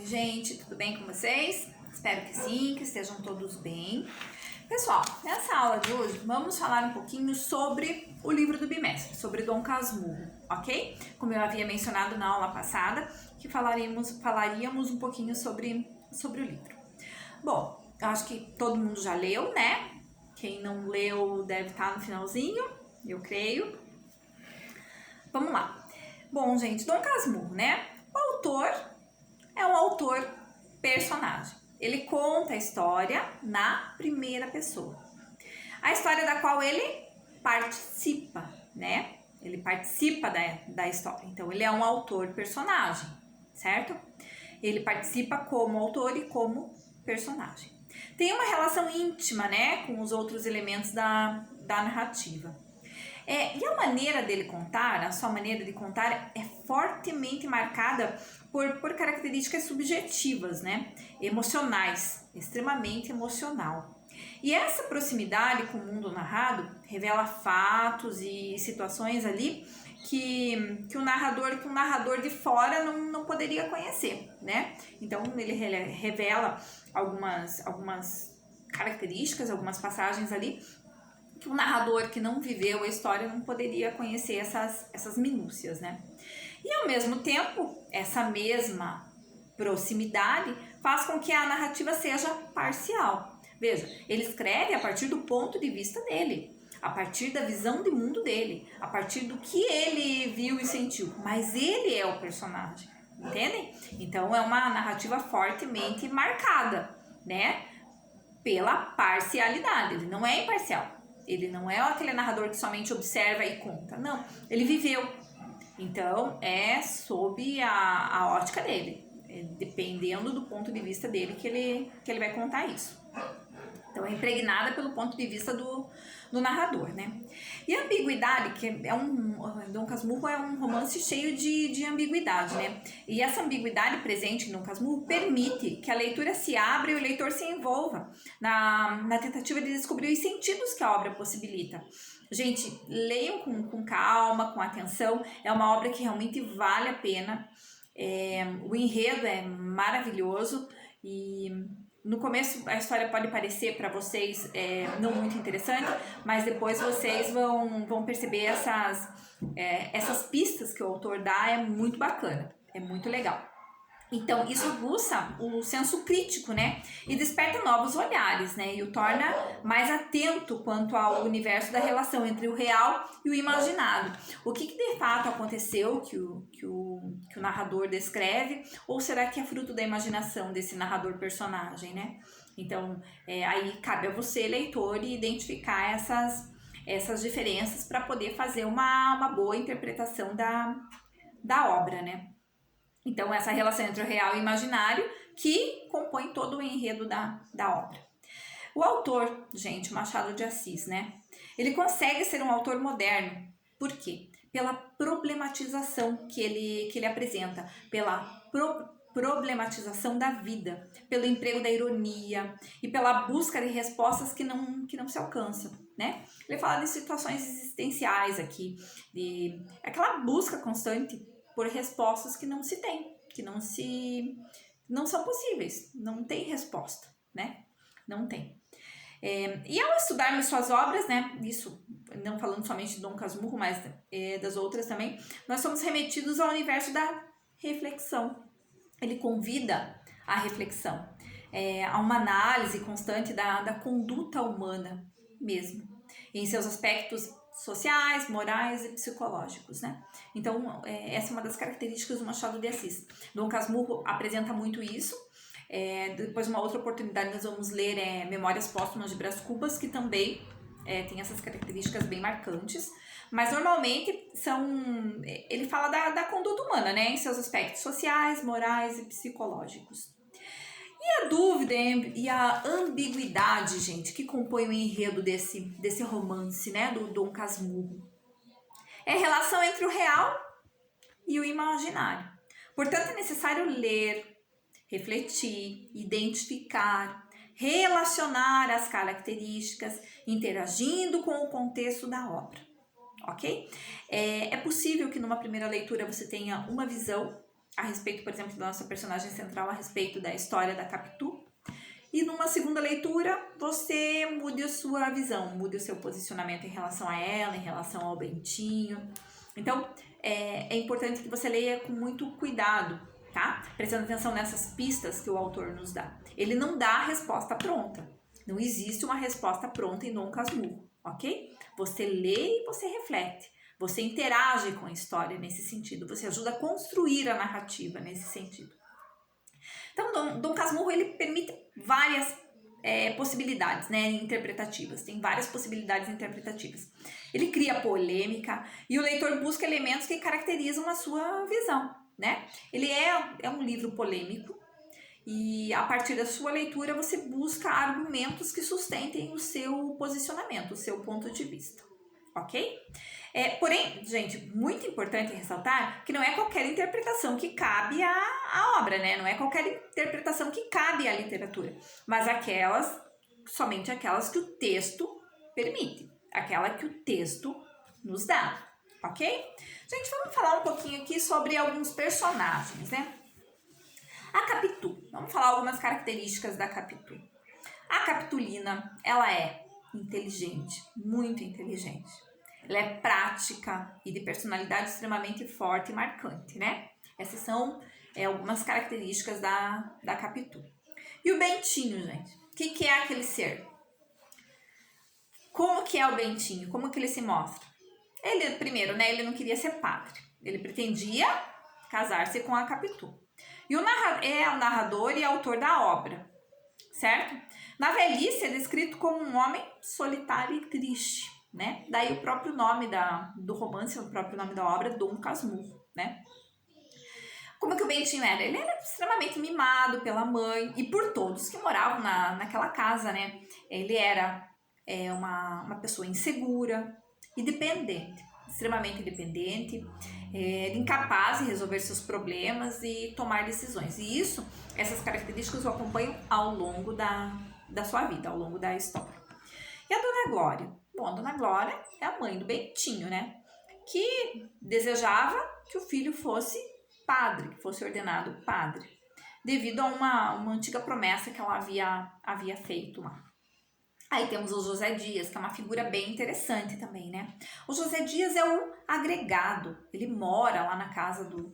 Gente, tudo bem com vocês? Espero que sim, que estejam todos bem. Pessoal, nessa aula de hoje vamos falar um pouquinho sobre o livro do bimestre, sobre Dom Casmurro, ok? Como eu havia mencionado na aula passada, que falaríamos um pouquinho sobre o livro. Bom, eu acho que todo mundo já leu, né? Quem não leu deve estar no finalzinho, eu creio. Vamos lá. Bom, gente, Dom Casmurro, né? O autor é um autor personagem. Ele conta a história na primeira pessoa. A história da qual ele participa, né? Ele participa da história. Então, ele é um autor personagem, certo? Ele participa como autor e como personagem. Tem uma relação íntima, né? Com os outros elementos da narrativa. E a maneira dele contar, a sua maneira de contar é fortemente marcada por características subjetivas, né? Emocionais, extremamente emocional. E essa proximidade com o mundo narrado revela fatos e situações ali que um narrador de fora não poderia conhecer, né? Então ele revela algumas características, algumas passagens ali que um narrador que não viveu a história não poderia conhecer essas minúcias, né? E ao mesmo tempo, essa mesma proximidade faz com que a narrativa seja parcial. Veja, ele escreve a partir do ponto de vista dele, a partir da visão de mundo dele, a partir do que ele viu e sentiu, mas ele é o personagem, entendem? Então é uma narrativa fortemente marcada, né? Pela parcialidade, ele não é imparcial. Ele não é aquele narrador que somente observa e conta. Não, ele viveu. Então, é sob a ótica dele. Dependendo do ponto de vista dele que ele vai contar isso. Então, é impregnada pelo ponto de vista do narrador, né? E a ambiguidade, que Dom Casmurro é um romance cheio de ambiguidade, né? E essa ambiguidade presente em Dom Casmurro permite que a leitura se abra e o leitor se envolva na tentativa de descobrir os sentidos que a obra possibilita. Gente, leiam com calma, com atenção, é uma obra que realmente vale a pena. O enredo é maravilhoso e no começo a história pode parecer para vocês não muito interessante, mas depois vocês vão perceber essas pistas que o autor dá, é muito bacana, é muito legal. Então, isso aguça o senso crítico, né? E desperta novos olhares, né? E o torna mais atento quanto ao universo da relação entre o real e o imaginado. O que de fato aconteceu que o narrador descreve? Ou será que é fruto da imaginação desse narrador personagem, né? Então, aí cabe a você, leitor, identificar essas diferenças para poder fazer uma boa interpretação da obra, né? Então, essa relação entre o real e o imaginário que compõe todo o enredo da obra. O autor, gente, Machado de Assis, né? Ele consegue ser um autor moderno. Por quê? Pela problematização que ele apresenta, pela problematização da vida, pelo emprego da ironia e pela busca de respostas que não se alcançam, né? Ele fala de situações existenciais aqui, de aquela busca constante por respostas que não se tem, que não são possíveis, não tem resposta, né? Não tem. E ao estudarmos suas obras, né, isso não falando somente de Dom Casmurro, mas das outras também, nós somos remetidos ao universo da reflexão. Ele convida à reflexão, a uma análise constante da conduta humana mesmo, em seus aspectos sociais, morais e psicológicos, né? Então, essa é uma das características do Machado de Assis. Dom Casmurro apresenta muito isso. Depois, uma outra oportunidade, nós vamos ler Memórias Póstumas de Brás Cubas, que também tem essas características bem marcantes. Mas, normalmente, ele fala da conduta humana, né? Em seus aspectos sociais, morais e psicológicos. E a dúvida e a ambiguidade, gente, que compõe o enredo desse romance, né, do Dom Casmurro. É a relação entre o real e o imaginário. Portanto, é necessário ler, refletir, identificar, relacionar as características, interagindo com o contexto da obra, ok? É possível que numa primeira leitura você tenha uma visão a respeito, por exemplo, da nossa personagem central, a respeito da história da Capitu. E numa segunda leitura, você mude a sua visão, mude o seu posicionamento em relação a ela, em relação ao Bentinho. Então, é importante que você leia com muito cuidado, tá? Prestando atenção nessas pistas que o autor nos dá. Ele não dá a resposta pronta. Não existe uma resposta pronta em Dom Casmurro, ok? Você lê e você reflete. Você interage com a história nesse sentido. Você ajuda a construir a narrativa nesse sentido. Então, Dom Casmurro, ele permite várias possibilidades, né, interpretativas. Tem várias possibilidades interpretativas. Ele cria polêmica e o leitor busca elementos que caracterizam a sua visão, né? Ele é um livro polêmico e a partir da sua leitura você busca argumentos que sustentem o seu posicionamento, o seu ponto de vista, ok? Porém, gente, muito importante ressaltar que não é qualquer interpretação que cabe à obra, né? Não é qualquer interpretação que cabe à literatura, mas somente aquelas que o texto permite, aquela que o texto nos dá, ok? Gente, vamos falar um pouquinho aqui sobre alguns personagens, né? A Capitu, vamos falar algumas características da Capitu. A Capitulina, ela é inteligente, muito inteligente. Ela é prática e de personalidade extremamente forte e marcante, né? Essas são algumas características da Capitu. E o Bentinho, gente? O que é aquele ser? Como que é o Bentinho? Como que ele se mostra? Ele, primeiro, né? Ele não queria ser padre. Ele pretendia casar-se com a Capitu. E é o narrador e autor da obra, certo? Na velhice é descrito como um homem solitário e triste, né? Daí o próprio nome do romance, o próprio nome da obra, Dom Casmurro, né? Como que o Bentinho era? Ele era extremamente mimado pela mãe e por todos que moravam naquela casa, né? Ele era uma pessoa insegura e dependente, extremamente dependente, incapaz de resolver seus problemas e tomar decisões. E essas características o acompanham ao longo da sua vida, ao longo da história. E a Dona Glória? Bom, a Dona Glória é a mãe do Bentinho, né? Que desejava que o filho fosse padre, que fosse ordenado padre, devido a uma antiga promessa que ela havia feito lá. Aí temos o José Dias, que é uma figura bem interessante também, né? O José Dias é um agregado, ele mora lá na casa do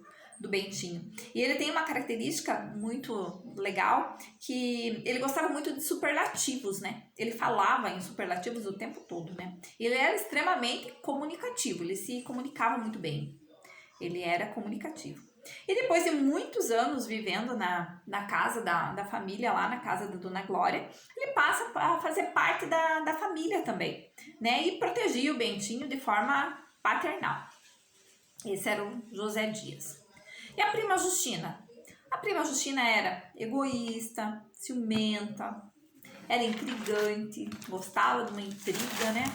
Bentinho. E ele tem uma característica muito legal, que ele gostava muito de superlativos, né? Ele falava em superlativos o tempo todo, né? Ele era extremamente comunicativo, ele se comunicava muito bem. Ele era comunicativo. E depois de muitos anos vivendo na casa da família, lá na casa da Dona Glória, ele passa a fazer parte da família também, né? E protegia o Bentinho de forma paternal. Esse era o José Dias. E a prima Justina? A prima Justina era egoísta, ciumenta, era intrigante, gostava de uma intriga, né?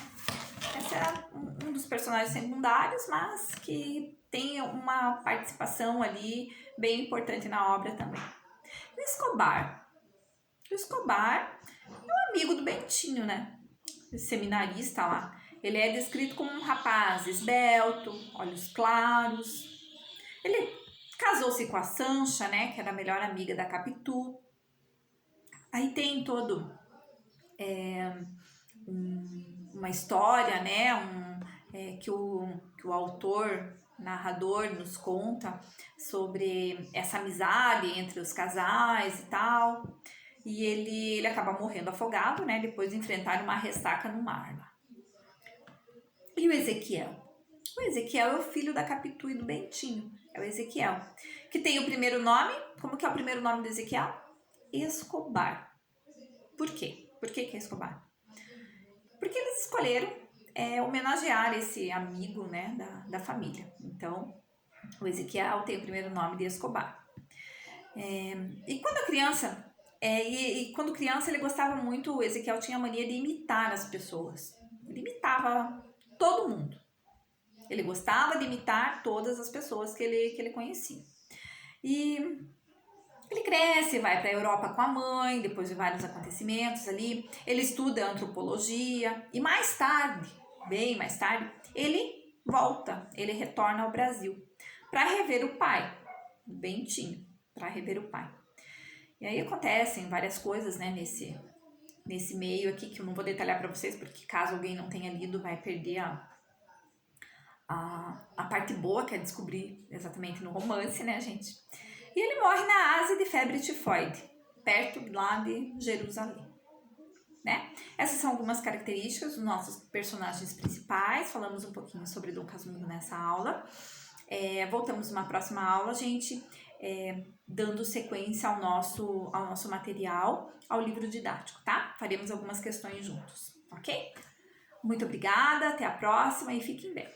Esse era um dos personagens secundários, mas que tem uma participação ali bem importante na obra também. O Escobar. O Escobar é um amigo do Bentinho, né? O seminarista lá. Ele é descrito como um rapaz esbelto, olhos claros. Ele casou-se com a Sancha, né? Que era a melhor amiga da Capitu. Aí tem todo uma história, né? Que o autor, narrador, nos conta sobre essa amizade entre os casais e tal. E ele acaba morrendo afogado, né? Depois de enfrentar uma ressaca no mar. E o Ezequiel? O Ezequiel é o filho da Capitu e do Bentinho. É o Ezequiel. Que tem o primeiro nome. Como que é o primeiro nome do Ezequiel? Escobar. Por quê? Por que é Escobar? Porque eles escolheram homenagear esse amigo, né, da família. Então, o Ezequiel tem o primeiro nome de Escobar. E quando criança, quando criança ele gostava muito, o Ezequiel tinha a mania de imitar as pessoas. Ele imitava todo mundo. Ele gostava de imitar todas as pessoas que ele conhecia. E ele cresce, vai para a Europa com a mãe, depois de vários acontecimentos ali. Ele estuda antropologia e mais tarde, bem mais tarde, ele volta, ele retorna ao Brasil para rever o pai, bentinho, para rever o pai. E aí acontecem várias coisas, né, nesse meio aqui, que eu não vou detalhar para vocês, porque caso alguém não tenha lido, vai perder a parte boa, que é descobrir exatamente no romance, né, gente? E ele morre na Ásia de febre tifoide, perto lá de Jerusalém, né? Essas são algumas características dos nossos personagens principais. Falamos um pouquinho sobre Dom Casmurro nessa aula. Voltamos numa próxima aula, gente, dando sequência ao nosso material, ao livro didático, tá? Faremos algumas questões juntos, ok? Muito obrigada, até a próxima e fiquem bem.